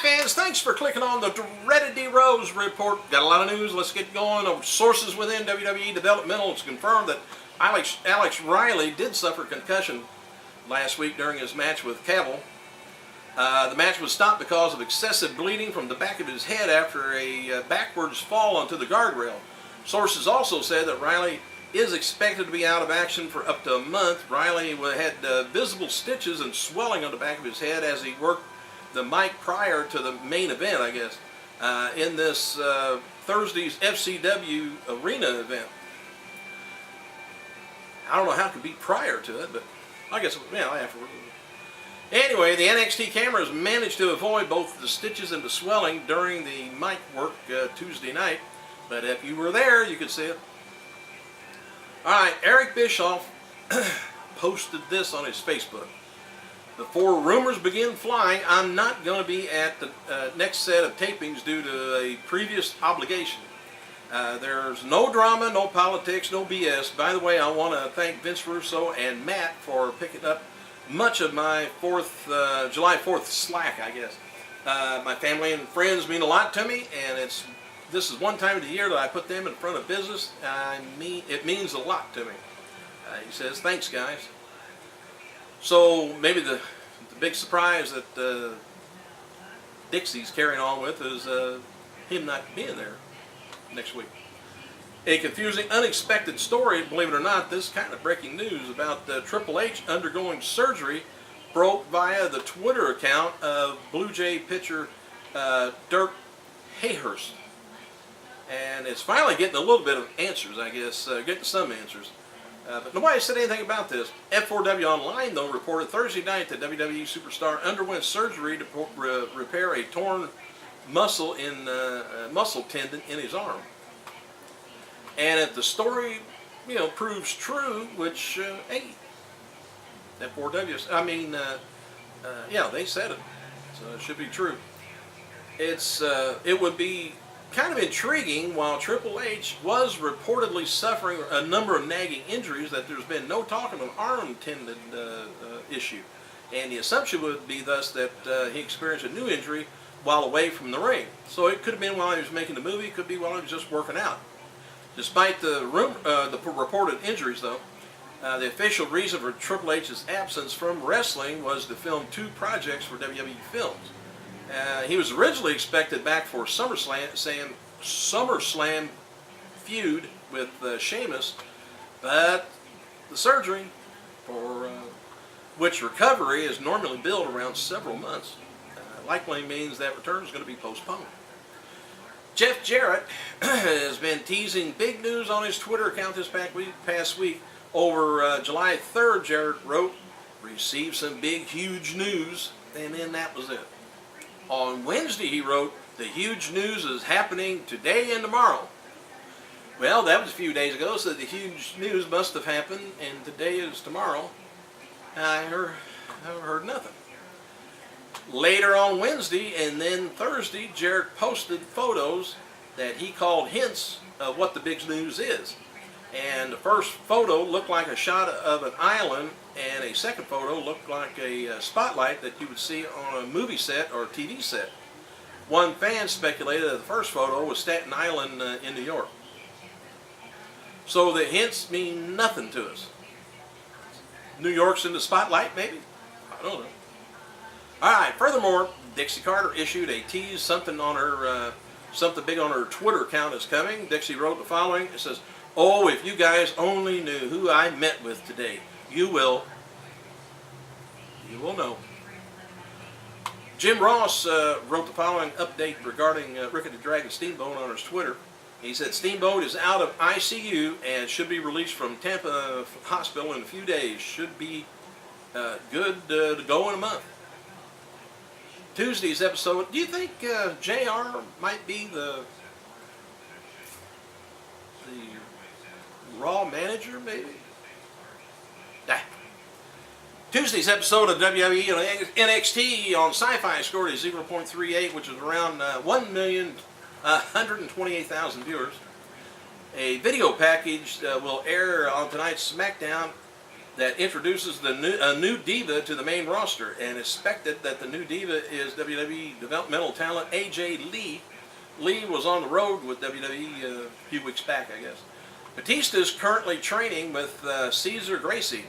fans, thanks for clicking on the dreaded D Rose report. Got a lot of news. Let's get going. Sources within WWE Developmental has confirmed that Alex Riley did suffer concussion last week during his match with Cavill. The match was stopped because of excessive bleeding from the back of his head after a backwards fall onto the guardrail. Sources also said that Riley is expected to be out of action for up to a month. Riley had visible stitches and swelling on the back of his head as he worked the mic prior to the main event, I guess, in this Thursday's FCW arena event. I don't know how it could be prior to it, but I guess, afterwards. Anyway, the NXT cameras managed to avoid both the stitches and the swelling during the mic work Tuesday night, but if you were there, you could see it. Alright, Eric Bischoff posted this on his Facebook. Before rumors begin flying, I'm not going to be at the next set of tapings due to a previous obligation. There's no drama, no politics, no BS. By the way, I want to thank Vince Russo and Matt for picking up much of my July 4th slack, I guess. My family and friends mean a lot to me, and this is one time of the year that I put them in front of business. It means a lot to me. He says, thanks guys. So maybe the big surprise that Dixie's carrying on with is him not being there next week. A confusing, unexpected story, believe it or not. This kind of breaking news about Triple H undergoing surgery broke via the Twitter account of Blue Jay pitcher Dirk Hayhurst. And it's finally getting a little bit of answers, I guess, getting some answers. But nobody said anything about this. F4W Online, though, reported Thursday night that WWE superstar underwent surgery to repair a torn muscle tendon in his arm. And if the story, proves true, which, hey, F4W, they said it, so it should be true. It would be kind of intriguing. While Triple H was reportedly suffering a number of nagging injuries, that there's been no talk of an arm tendon issue. And the assumption would be thus that he experienced a new injury while away from the ring. So it could have been while he was making the movie, it could be while he was just working out. Despite the reported injuries, though, the official reason for Triple H's absence from wrestling was to film 2 projects for WWE Films. He was originally expected back for SummerSlam feud with Sheamus, but the surgery, for which recovery is normally billed around several months, likely means that return is going to be postponed. Jeff Jarrett has been teasing big news on his Twitter account this past week. Over July 3rd, Jarrett wrote, "Received some big, huge news," and then that was it. On Wednesday, he wrote, "The huge news is happening today and tomorrow." Well, that was a few days ago, so the huge news must have happened, and today is tomorrow. I haven't heard nothing. Later on Wednesday and then Thursday, Jarrett posted photos that he called hints of what the big news is. And the first photo looked like a shot of an island, and a second photo looked like a spotlight that you would see on a movie set or a TV set. One fan speculated that the first photo was Staten Island in New York. So the hints mean nothing to us. New York's in the spotlight, maybe? I don't know. Alright, furthermore, Dixie Carter issued a tease. Something big on her Twitter account is coming. Dixie wrote the following. It says, "Oh, if you guys only knew who I met with today, you will know." Jim Ross wrote the following update regarding Ricky the Dragon Steamboat on his Twitter. He said, "Steamboat is out of ICU and should be released from Tampa Hospital in a few days. Should be good to go in a month." Tuesday's episode, do you think JR might be the Raw manager, maybe? Nah. Tuesday's episode of WWE NXT on Sci-Fi scored a 0.38, which is around 1,128,000 viewers. A video package will air on tonight's SmackDown that introduces a new diva to the main roster, and expected that the new diva is WWE developmental talent AJ Lee. Lee was on the road with WWE a few weeks back, I guess. Bistista is currently training with Cesar Gracie,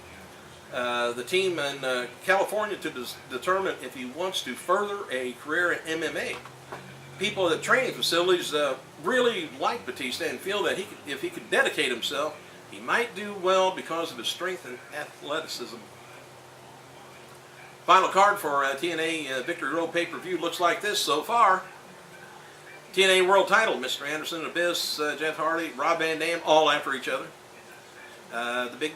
the team in California, to determine if he wants to further a career in MMA. People at the training facilities really like Bistista and feel that if he could dedicate himself, he might do well because of his strength and athleticism. Final card for TNA Victory Road pay-per-view looks like this so far. TNA World Title, Mr. Anderson, Abyss, Jeff Hardy, Rob Van Dam, all after each other. The big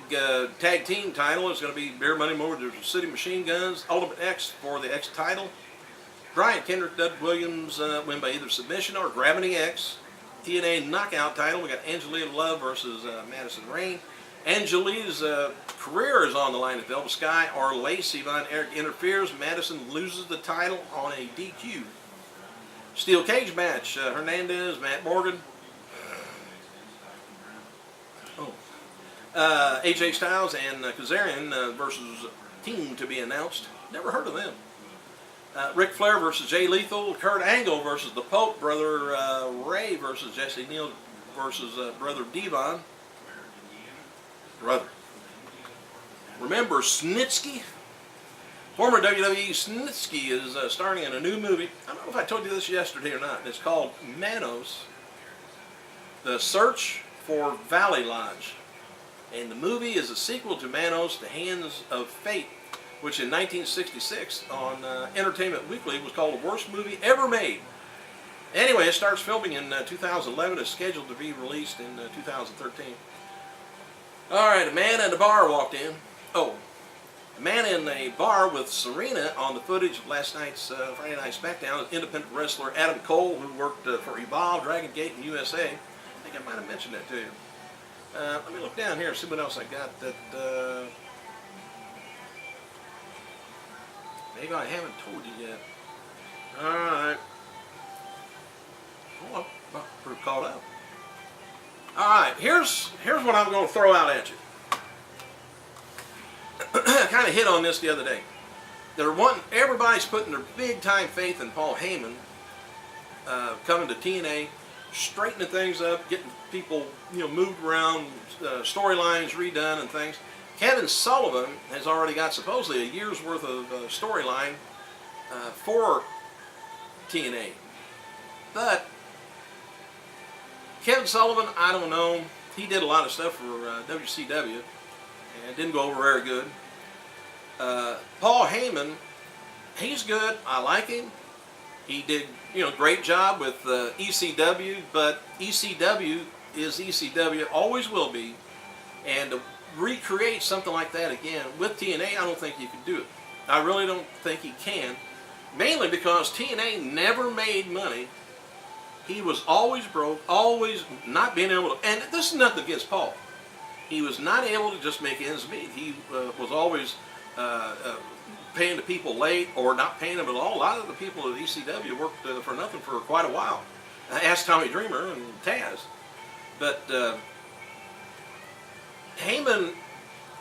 tag team title is going to be Beer Money Motor City Machine Guns, Ultimate X for the X title. Brian Kendrick, Doug Williams win by either submission or Gravity X. TNA Knockout title, we got Angelina Love versus Madison Rayne. Angelina's career is on the line if Velvet Sky or Lacey Von Erich interferes. Madison loses the title on a DQ. Steel cage match, Hernandez, Matt Morgan. AJ Styles and Kazarian versus team to be announced. Never heard of them. Ric Flair versus Jay Lethal. Kurt Angle versus the Pope. Brother Ray versus Jesse Neal versus Brother Devon. Brother. Remember Snitsky? Former WWE Snitsky is starring in a new movie. I don't know if I told you this yesterday or not. It's called Manos, The Search for Valley Lodge. And the movie is a sequel to Manos, The Hands of Fate, which in 1966 on Entertainment Weekly was called the worst movie ever made. Anyway, it starts filming in 2011. It's scheduled to be released in 2013. Alright, a man at a bar walked in. Oh, a man in a bar with Serena on the footage of last night's Friday Night SmackDown is independent wrestler Adam Cole, who worked for Evolve, Dragon Gate, and USA. I think I might have mentioned that to you. Let me look down here and see what else I got that maybe I haven't told you yet. Alright. Oh, I'm pretty caught up. Alright, here's what I'm going to throw out at you. I kind of hit on this the other day. Everybody's putting their big time faith in Paul Heyman coming to TNA, straightening things up, getting people moved around, storylines redone and things. Kevin Sullivan has already got supposedly a year's worth of storyline for TNA. But Kevin Sullivan, I don't know. He did a lot of stuff for WCW and it didn't go over very good. Paul Heyman, he's good. I like him. He did great job with ECW, but ECW is ECW, always will be. And to recreate something like that again with TNA, I don't think you can do it. I really don't think he can. Mainly because TNA never made money. He was always broke, always not being able to, and this is nothing against Paul. He was not able to just make ends meet. He was always paying the people late or not paying them at all. A lot of the people at ECW worked for nothing for quite a while. Ask Tommy Dreamer and Taz. But Heyman,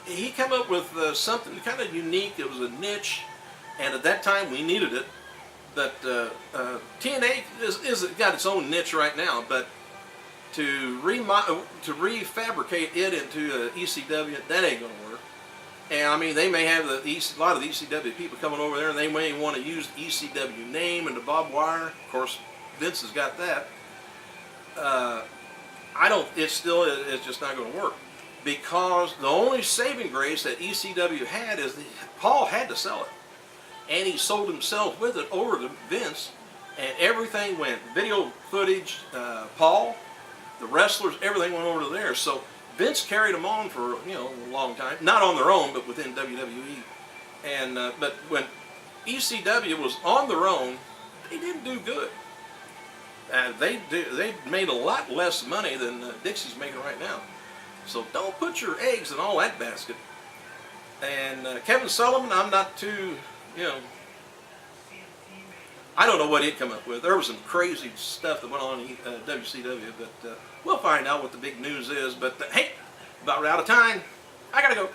he came up with something kind of unique. It was a niche, and at that time we needed it. But TNA is got its own niche right now. But to refabricate it into ECW, that ain't gonna work. And I mean, they may have a lot of the ECW people coming over there, and they may want to use the ECW name and the barbed wire. Of course, Vince has got that. It's just not going to work, because the only saving grace that ECW had is Paul had to sell it, and he sold himself with it over to Vince, and everything went video footage. Paul, the wrestlers, everything went over to there. So Vince carried them on for a long time, not on their own, but within WWE. And but when ECW was on their own, they didn't do good. They made a lot less money than Dixie's making right now. So don't put your eggs in all that basket. And Kevin Sullivan, I'm not too, I don't know what he'd come up with. There was some crazy stuff that went on in WCW, but we'll find out what the big news is. But hey, about out of time. I gotta go.